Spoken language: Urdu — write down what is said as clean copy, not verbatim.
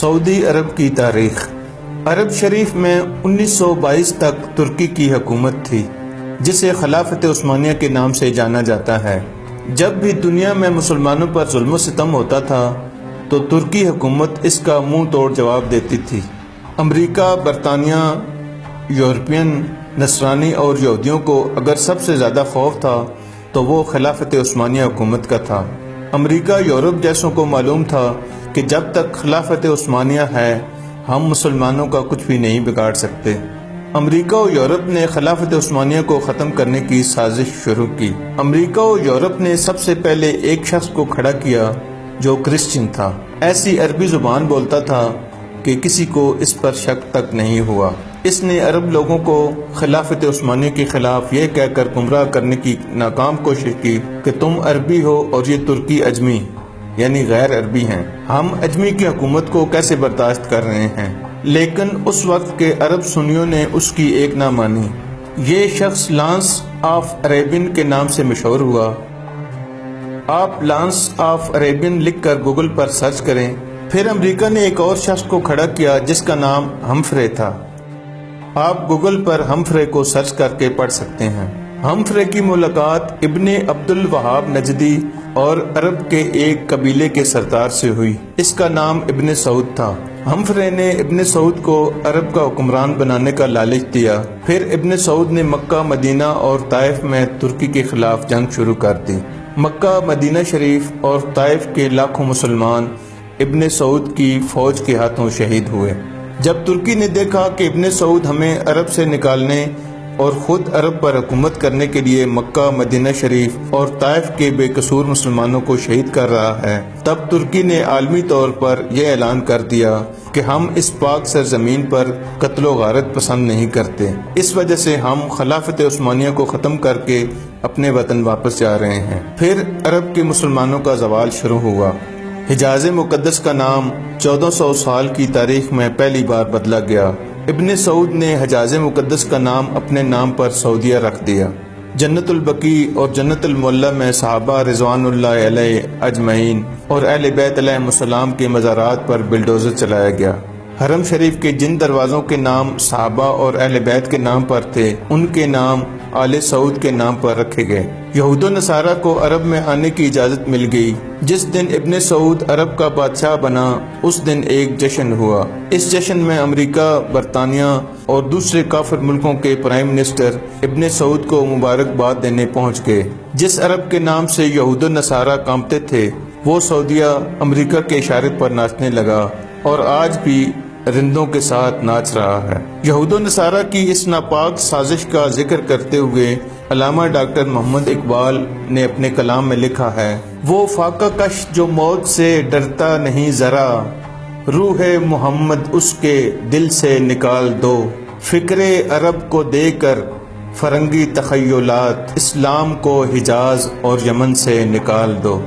سعودی عرب کی تاریخ۔ عرب شریف میں 1922 تک ترکی کی حکومت تھی، جسے خلافت عثمانیہ کے نام سے جانا جاتا ہے۔ جب بھی دنیا میں مسلمانوں پر ظلم و ستم ہوتا تھا تو ترکی حکومت اس کا منہ توڑ جواب دیتی تھی۔ امریکہ، برطانیہ، یورپین، نصرانی اور یہودیوں کو اگر سب سے زیادہ خوف تھا تو وہ خلافت عثمانیہ حکومت کا تھا۔ امریکہ یورپ جیسوں کو معلوم تھا کہ جب تک خلافت عثمانیہ ہے ہم مسلمانوں کا کچھ بھی نہیں بگاڑ سکتے۔ امریکہ و یورپ نے خلافت عثمانیہ کو ختم کرنے کی سازش شروع کی۔ امریکہ و یورپ نے سب سے پہلے ایک شخص کو کھڑا کیا جو کرسچن تھا، ایسی عربی زبان بولتا تھا کہ کسی کو اس پر شک تک نہیں ہوا۔ اس نے عرب لوگوں کو خلافت عثمانیہ کے خلاف یہ کہہ کر گمراہ کرنے کی ناکام کوشش کی کہ تم عربی ہو اور یہ ترکی اجمی یعنی غیر عربی ہیں، ہم اجمی کی حکومت کو کیسے برداشت کر رہے ہیں۔ لیکن اس وقت کے عرب سنیوں نے اس کی ایک نہ مانی۔ یہ شخص لانس آف عریبین کے نام سے مشہور ہوا۔ آپ لانس آف عریبین لکھ کر گوگل پر سرچ کریں۔ پھر امریکہ نے ایک اور شخص کو کھڑا کیا جس کا نام ہمفرے تھا۔ آپ گوگل پر ہمفرے کو سرچ کر کے پڑھ سکتے ہیں۔ ہمفرے کی ملاقات ابن عبد الوہاب نجدی اور عرب کے ایک قبیلے کے سردار سے ہوئی۔ اس کا نام ابن سعود تھا۔ ہمفرے نے ابن سعود کو عرب کا حکمران بنانے کا لالچ دیا۔ پھر ابن سعود نے مکہ، مدینہ اور طائف میں ترکی کے خلاف جنگ شروع کر دی۔ مکہ، مدینہ شریف اور طائف کے لاکھوں مسلمان ابن سعود کی فوج کے ہاتھوں شہید ہوئے۔ جب ترکی نے دیکھا کہ ابن سعود ہمیں عرب سے نکالنے اور خود عرب پر حکومت کرنے کے لیے مکہ، مدینہ شریف اور طائف کے بے قصور مسلمانوں کو شہید کر رہا ہے، تب ترکی نے عالمی طور پر یہ اعلان کر دیا کہ ہم اس پاک سرزمین پر قتل و غارت پسند نہیں کرتے۔ اس وجہ سے ہم خلافت عثمانیہ کو ختم کر کے اپنے وطن واپس جا رہے ہیں۔ پھر عرب کے مسلمانوں کا زوال شروع ہوا۔ حجاز مقدس کا نام 1400 سال کی تاریخ میں پہلی بار بدلا گیا۔ ابن سعود نے حجاز مقدس کا نام اپنے نام پر سعودیہ رکھ دیا۔ جنت البقیع اور جنت المعلی میں صحابہ رضوان اللہ علیہ اجمعین اور اہل بیت علیہم السلام کے مزارات پر بلڈوزر چلایا گیا۔ حرم شریف کے جن دروازوں کے نام صحابہ اور اہل بیت کے نام پر تھے ان کے نام آل سعود کے نام پر رکھے گئے۔ یہود و نصارہ کو عرب میں آنے کی اجازت مل گئی۔ جس دن ابن سعود عرب کا بادشاہ بنا اس دن ایک جشن ہوا۔ اس جشن میں امریکہ، برطانیہ اور دوسرے کافر ملکوں کے پرائم منسٹر ابن سعود کو مبارکباد دینے پہنچ گئے۔ جس عرب کے نام سے یہود و نصارہ کانپتے تھے وہ سعودیہ امریکہ کے اشارے پر ناچنے لگا اور آج بھی رندوں کے ساتھ ناچ رہا ہے۔ یہود و نصارہ کی اس ناپاک سازش کا ذکر کرتے ہوئے علامہ ڈاکٹر محمد اقبال نے اپنے کلام میں لکھا ہے، وہ فاقہ کش جو موت سے ڈرتا نہیں ذرا، روح محمد اس کے دل سے نکال دو، فکر عرب کو دے کر فرنگی تخیلات، اسلام کو حجاز اور یمن سے نکال دو۔